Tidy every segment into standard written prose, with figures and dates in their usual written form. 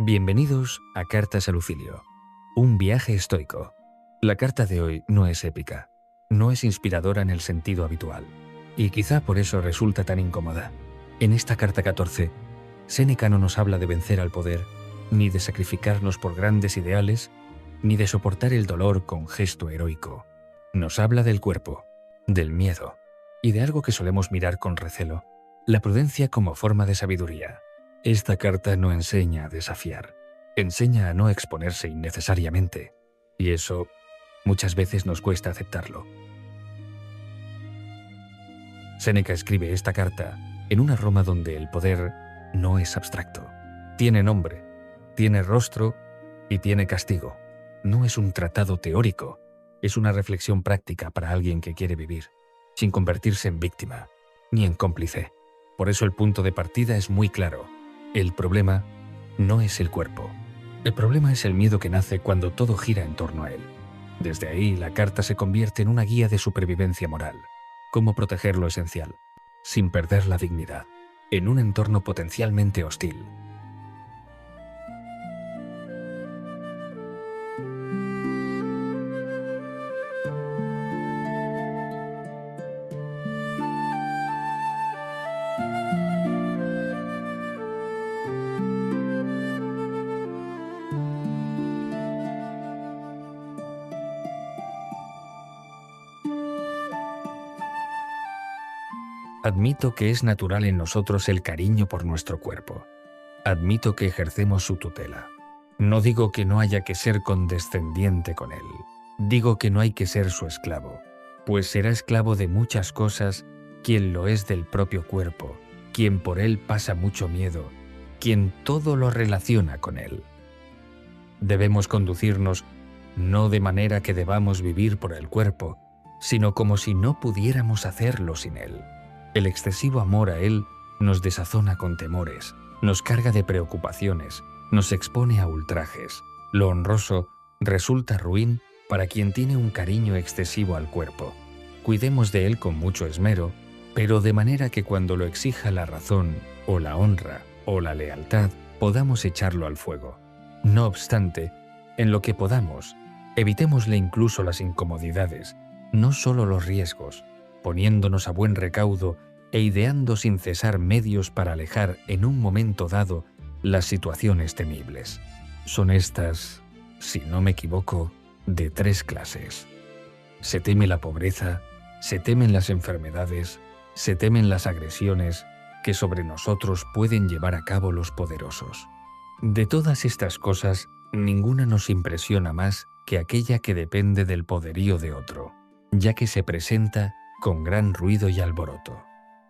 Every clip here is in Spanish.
Bienvenidos a Cartas a Lucilio, un viaje estoico. La carta de hoy no es épica, no es inspiradora en el sentido habitual, y quizá por eso resulta tan incómoda. En esta carta 14, Séneca no nos habla de vencer al poder, ni de sacrificarnos por grandes ideales, ni de soportar el dolor con gesto heroico. Nos habla del cuerpo, del miedo, y de algo que solemos mirar con recelo, la prudencia como forma de sabiduría. Esta carta no enseña a desafiar, enseña a no exponerse innecesariamente, y eso muchas veces nos cuesta aceptarlo. Séneca escribe esta carta en una Roma donde el poder no es abstracto. Tiene nombre, tiene rostro y tiene castigo. No es un tratado teórico, es una reflexión práctica para alguien que quiere vivir, sin convertirse en víctima, ni en cómplice. Por eso el punto de partida es muy claro. El problema no es el cuerpo. El problema es el miedo que nace cuando todo gira en torno a él. Desde ahí, la carta se convierte en una guía de supervivencia moral. Cómo proteger lo esencial, sin perder la dignidad, en un entorno potencialmente hostil. Admito que es natural en nosotros el cariño por nuestro cuerpo. Admito que ejercemos su tutela. No digo que no haya que ser condescendiente con él. Digo que no hay que ser su esclavo, pues será esclavo de muchas cosas quien lo es del propio cuerpo, quien por él pasa mucho miedo, quien todo lo relaciona con él. Debemos conducirnos no de manera que debamos vivir por el cuerpo, sino como si no pudiéramos hacerlo sin él. El excesivo amor a él nos desazona con temores, nos carga de preocupaciones, nos expone a ultrajes. Lo honroso resulta ruin para quien tiene un cariño excesivo al cuerpo. Cuidemos de él con mucho esmero, pero de manera que cuando lo exija la razón, o la honra, o la lealtad, podamos echarlo al fuego. No obstante, en lo que podamos, evitémosle incluso las incomodidades, no solo los riesgos, poniéndonos a buen recaudo e ideando sin cesar medios para alejar en un momento dado las situaciones temibles. Son estas, si no me equivoco, de 3 clases. Se teme la pobreza, se temen las enfermedades, se temen las agresiones que sobre nosotros pueden llevar a cabo los poderosos. De todas estas cosas, ninguna nos impresiona más que aquella que depende del poderío de otro, ya que se presenta con gran ruido y alboroto.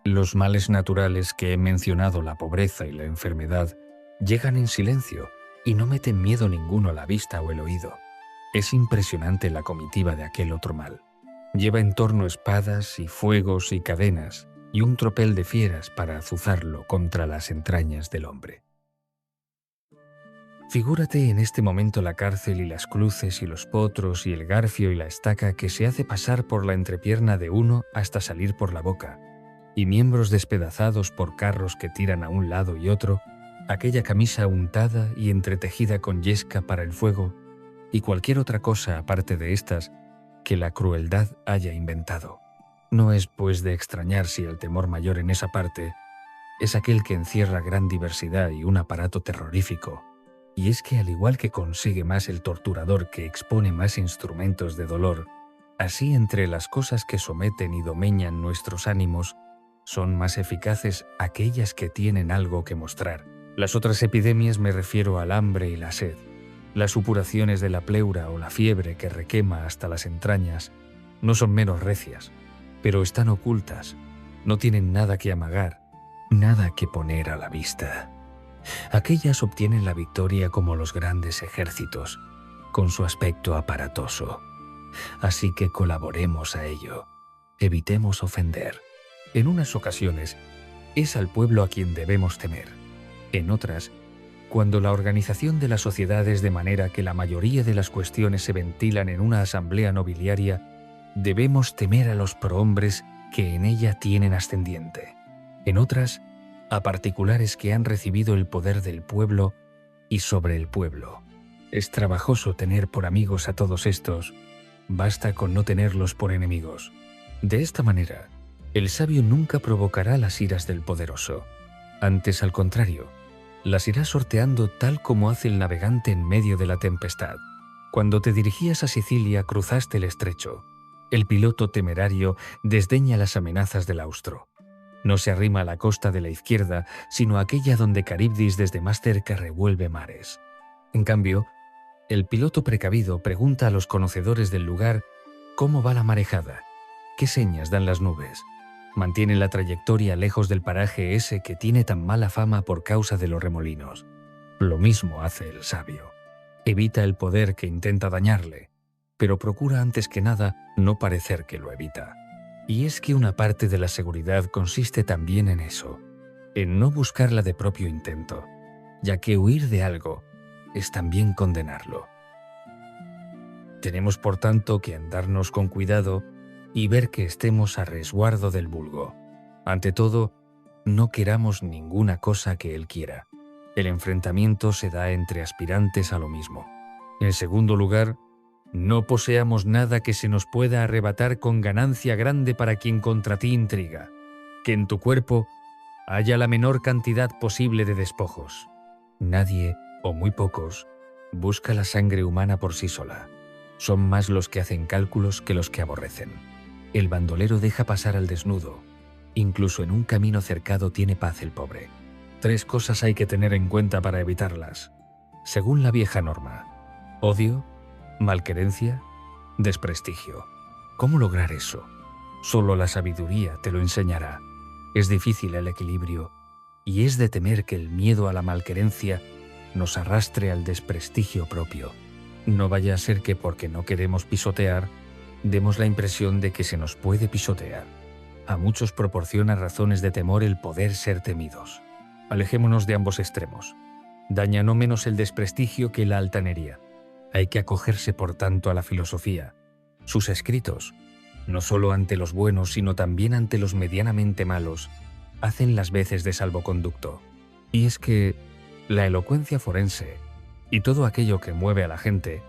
Los males naturales que he mencionado, la pobreza y la enfermedad, llegan en silencio y no meten miedo ninguno a la vista o el oído. Es impresionante la comitiva de aquel otro mal. Lleva en torno espadas y fuegos y cadenas y un tropel de fieras para azuzarlo contra las entrañas del hombre. Figúrate en este momento la cárcel y las cruces y los potros y el garfio y la estaca que se hace pasar por la entrepierna de uno hasta salir por la boca, y miembros despedazados por carros que tiran a un lado y otro, aquella camisa untada y entretejida con yesca para el fuego, y cualquier otra cosa aparte de estas que la crueldad haya inventado. No es pues de extrañar si el temor mayor en esa parte es aquel que encierra gran diversidad y un aparato terrorífico. Y es que al igual que consigue más el torturador que expone más instrumentos de dolor, así entre las cosas que someten y domeñan nuestros ánimos, son más eficaces aquellas que tienen algo que mostrar. Las otras epidemias me refiero al hambre y la sed, las supuraciones de la pleura o la fiebre que requema hasta las entrañas, no son menos recias, pero están ocultas, no tienen nada que amagar, nada que poner a la vista. Aquellas obtienen la victoria como los grandes ejércitos, con su aspecto aparatoso. Así que colaboremos a ello, evitemos ofender. En unas ocasiones es al pueblo a quien debemos temer. En otras, cuando la organización de la sociedad es de manera que la mayoría de las cuestiones se ventilan en una asamblea nobiliaria, debemos temer a los prohombres que en ella tienen ascendiente. En otras, a particulares que han recibido el poder del pueblo y sobre el pueblo. Es trabajoso tener por amigos a todos estos, basta con no tenerlos por enemigos. De esta manera, el sabio nunca provocará las iras del poderoso. Antes, al contrario, las irá sorteando tal como hace el navegante en medio de la tempestad. Cuando te dirigías a Sicilia, cruzaste el estrecho. El piloto temerario desdeña las amenazas del austro. No se arrima a la costa de la izquierda, sino a aquella donde Caribdis desde más cerca revuelve mares. En cambio, el piloto precavido pregunta a los conocedores del lugar cómo va la marejada, qué señas dan las nubes. Mantiene la trayectoria lejos del paraje ese que tiene tan mala fama por causa de los remolinos. Lo mismo hace el sabio. Evita el poder que intenta dañarle, pero procura antes que nada no parecer que lo evita. Y es que una parte de la seguridad consiste también en eso, en no buscarla de propio intento, ya que huir de algo es también condenarlo. Tenemos por tanto que andarnos con cuidado y ver que estemos a resguardo del vulgo. Ante todo, no queramos ninguna cosa que él quiera. El enfrentamiento se da entre aspirantes a lo mismo. En segundo lugar, no poseamos nada que se nos pueda arrebatar con ganancia grande para quien contra ti intriga. Que en tu cuerpo haya la menor cantidad posible de despojos. Nadie, o muy pocos, busca la sangre humana por sí sola. Son más los que hacen cálculos que los que aborrecen. El bandolero deja pasar al desnudo. Incluso en un camino cercado tiene paz el pobre. 3 cosas hay que tener en cuenta para evitarlas. Según la vieja norma: odio, malquerencia, desprestigio. ¿Cómo lograr eso? Solo la sabiduría te lo enseñará. Es difícil el equilibrio, y es de temer que el miedo a la malquerencia nos arrastre al desprestigio propio. No vaya a ser que porque no queremos pisotear, demos la impresión de que se nos puede pisotear. A muchos proporciona razones de temor el poder ser temidos. Alejémonos de ambos extremos. Daña no menos el desprestigio que la altanería. Hay que acogerse, por tanto, a la filosofía. Sus escritos, no solo ante los buenos, sino también ante los medianamente malos, hacen las veces de salvoconducto. Y es que la elocuencia forense y todo aquello que mueve a la gente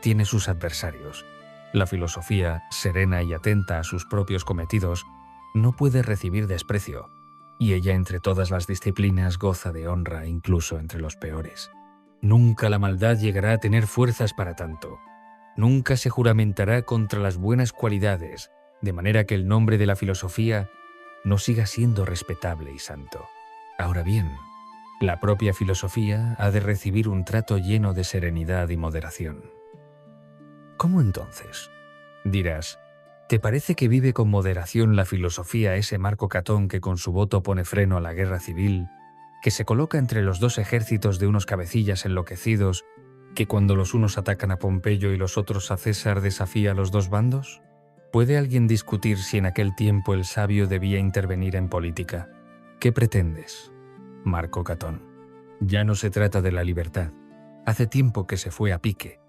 tiene sus adversarios. La filosofía, serena y atenta a sus propios cometidos, no puede recibir desprecio, y ella entre todas las disciplinas goza de honra incluso entre los peores. Nunca la maldad llegará a tener fuerzas para tanto. Nunca se juramentará contra las buenas cualidades, de manera que el nombre de la filosofía no siga siendo respetable y santo. Ahora bien, la propia filosofía ha de recibir un trato lleno de serenidad y moderación. ¿Cómo entonces? Dirás, ¿te parece que vive con moderación la filosofía ese Marco Catón que con su voto pone freno a la guerra civil, que se coloca entre los dos ejércitos de unos cabecillas enloquecidos, que cuando los unos atacan a Pompeyo y los otros a César desafía a los dos bandos? ¿Puede alguien discutir si en aquel tiempo el sabio debía intervenir en política? ¿Qué pretendes, Marco Catón? Ya no se trata de la libertad. Hace tiempo que se fue a pique.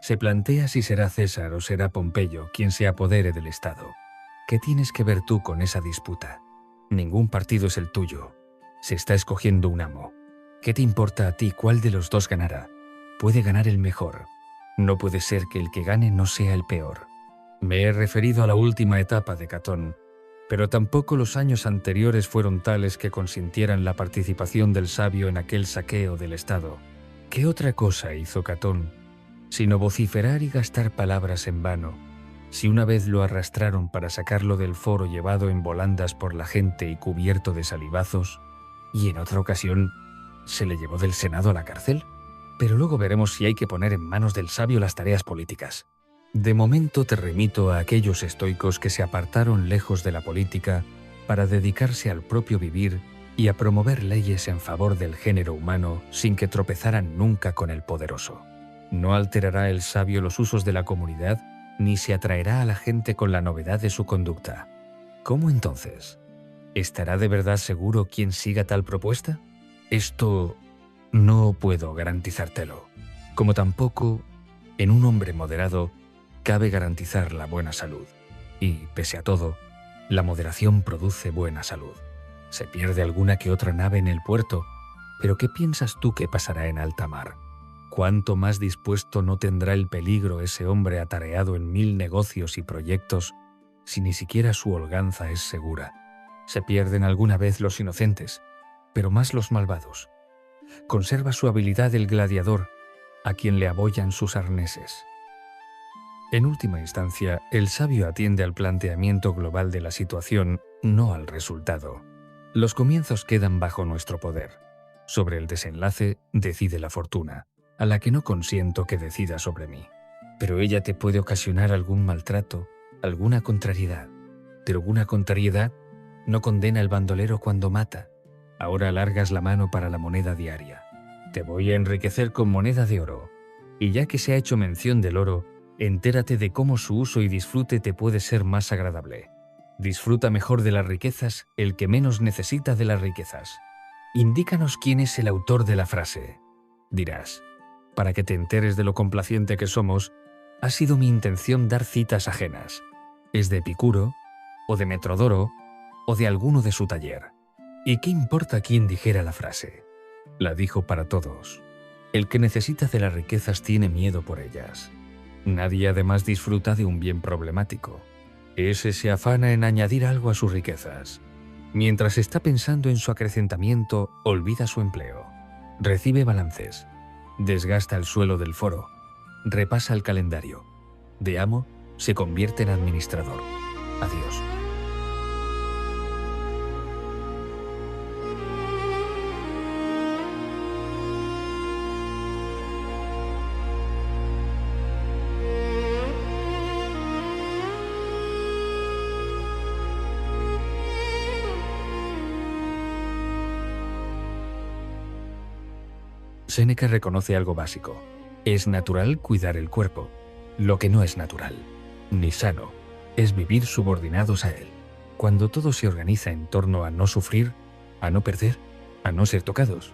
Se plantea si será César o será Pompeyo quien se apodere del Estado. ¿Qué tienes que ver tú con esa disputa? Ningún partido es el tuyo. Se está escogiendo un amo. ¿Qué te importa a ti cuál de los dos ganará? Puede ganar el mejor. No puede ser que el que gane no sea el peor. Me he referido a la última etapa de Catón, pero tampoco los años anteriores fueron tales que consintieran la participación del sabio en aquel saqueo del Estado. ¿Qué otra cosa hizo Catón sino vociferar y gastar palabras en vano? Si una vez lo arrastraron para sacarlo del foro llevado en volandas por la gente y cubierto de salivazos, y en otra ocasión se le llevó del Senado a la cárcel. Pero luego veremos si hay que poner en manos del sabio las tareas políticas. De momento te remito a aquellos estoicos que se apartaron lejos de la política para dedicarse al propio vivir y a promover leyes en favor del género humano sin que tropezaran nunca con el poderoso. No alterará el sabio los usos de la comunidad ni se atraerá a la gente con la novedad de su conducta. ¿Cómo entonces? ¿Estará de verdad seguro quien siga tal propuesta? Esto no puedo garantizártelo, como tampoco en un hombre moderado cabe garantizar la buena salud. Y, pese a todo, la moderación produce buena salud. Se pierde alguna que otra nave en el puerto, Pero ¿qué piensas tú que pasará en alta mar? ¿Cuánto más dispuesto no tendrá el peligro ese hombre atareado en 1000 negocios y proyectos si ni siquiera su holganza es segura? Se pierden alguna vez los inocentes, pero más los malvados. Conserva su habilidad el gladiador, a quien le abollan sus arneses. En última instancia, el sabio atiende al planteamiento global de la situación, no al resultado. Los comienzos quedan bajo nuestro poder. Sobre el desenlace decide la fortuna, a la que no consiento que decida sobre mí. Pero ella te puede ocasionar algún maltrato, alguna contrariedad. Pero alguna contrariedad no condena el bandolero cuando mata. Ahora alargas la mano para la moneda diaria. Te voy a enriquecer con moneda de oro. Y ya que se ha hecho mención del oro, entérate de cómo su uso y disfrute te puede ser más agradable. Disfruta mejor de las riquezas el que menos necesita de las riquezas. Indícanos quién es el autor de la frase. Dirás, para que te enteres de lo complaciente que somos, ha sido mi intención dar citas ajenas. Es de Epicuro, o de Metrodoro, o de alguno de su taller. ¿Y qué importa quién dijera la frase? La dijo para todos. El que necesita de las riquezas tiene miedo por ellas. Nadie además disfruta de un bien problemático. Ese se afana en añadir algo a sus riquezas. Mientras está pensando en su acrecentamiento, olvida su empleo. Recibe balances. Desgasta el suelo del foro. Repasa el calendario. De amo, se convierte en administrador. Adiós. Séneca reconoce algo básico. Es natural cuidar el cuerpo. Lo que no es natural, ni sano, es vivir subordinados a él. Cuando todo se organiza en torno a no sufrir, a no perder, a no ser tocados,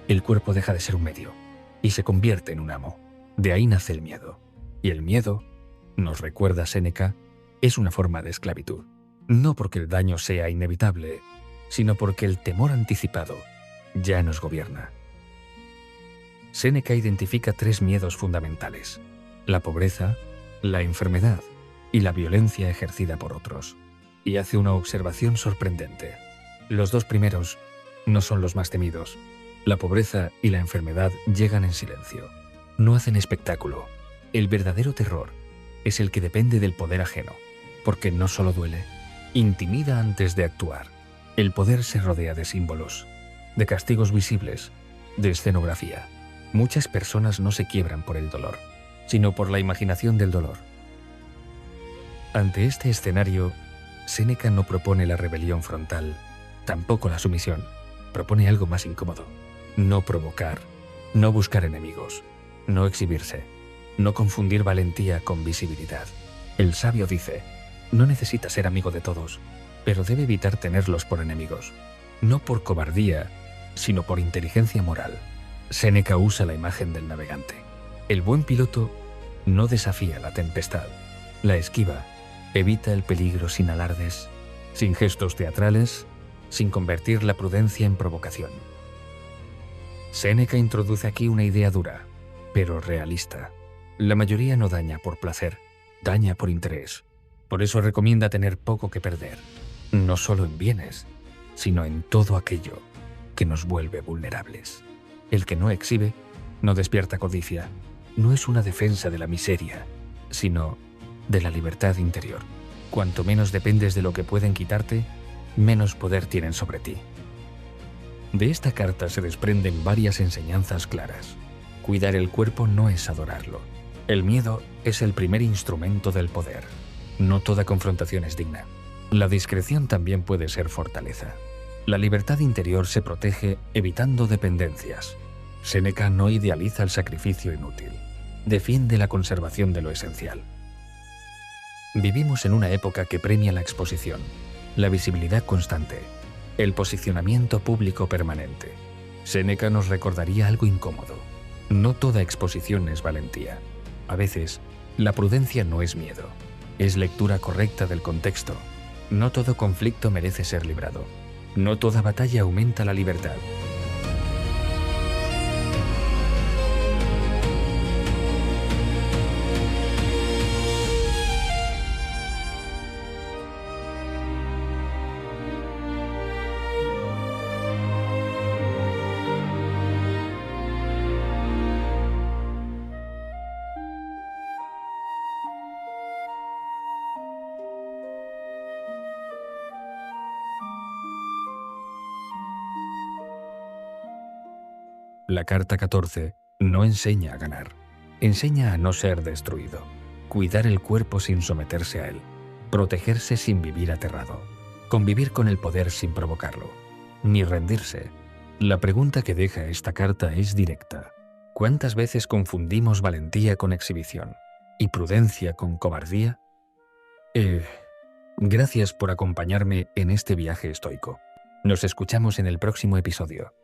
el cuerpo deja de ser un medio y se convierte en un amo. De ahí nace el miedo. Y el miedo, nos recuerda Séneca, es una forma de esclavitud. No porque el daño sea inevitable, sino porque el temor anticipado ya nos gobierna. Séneca identifica 3 miedos fundamentales: la pobreza, la enfermedad y la violencia ejercida por otros. Y hace una observación sorprendente. Los 2 primeros no son los más temidos. La pobreza y la enfermedad llegan en silencio. No hacen espectáculo. El verdadero terror es el que depende del poder ajeno, porque no solo duele, intimida antes de actuar. El poder se rodea de símbolos, de castigos visibles, de escenografía. Muchas personas no se quiebran por el dolor, sino por la imaginación del dolor. Ante este escenario, Séneca no propone la rebelión frontal, tampoco la sumisión. Propone algo más incómodo: no provocar, no buscar enemigos, no exhibirse, no confundir valentía con visibilidad. El sabio dice, no necesita ser amigo de todos, pero debe evitar tenerlos por enemigos, no por cobardía, sino por inteligencia moral. Séneca usa la imagen del navegante. El buen piloto no desafía la tempestad, la esquiva, evita el peligro sin alardes, sin gestos teatrales, sin convertir la prudencia en provocación. Séneca introduce aquí una idea dura, pero realista. La mayoría no daña por placer, daña por interés. Por eso recomienda tener poco que perder, no solo en bienes, sino en todo aquello que nos vuelve vulnerables. El que no exhibe no despierta codicia, no es una defensa de la miseria, sino de la libertad interior. Cuanto menos dependes de lo que pueden quitarte, menos poder tienen sobre ti. De esta carta se desprenden varias enseñanzas claras. Cuidar el cuerpo no es adorarlo. El miedo es el primer instrumento del poder. No toda confrontación es digna. La discreción también puede ser fortaleza. La libertad interior se protege evitando dependencias. Séneca no idealiza el sacrificio inútil. Defiende la conservación de lo esencial. Vivimos en una época que premia la exposición, la visibilidad constante, el posicionamiento público permanente. Séneca nos recordaría algo incómodo. No toda exposición es valentía. A veces, la prudencia no es miedo, es lectura correcta del contexto. No todo conflicto merece ser librado. No toda batalla aumenta la libertad. La carta 14 no enseña a ganar, enseña a no ser destruido, cuidar el cuerpo sin someterse a él, protegerse sin vivir aterrado, convivir con el poder sin provocarlo, ni rendirse. La pregunta que deja esta carta es directa. ¿Cuántas veces confundimos valentía con exhibición y prudencia con cobardía? Gracias por acompañarme en este viaje estoico. Nos escuchamos en el próximo episodio.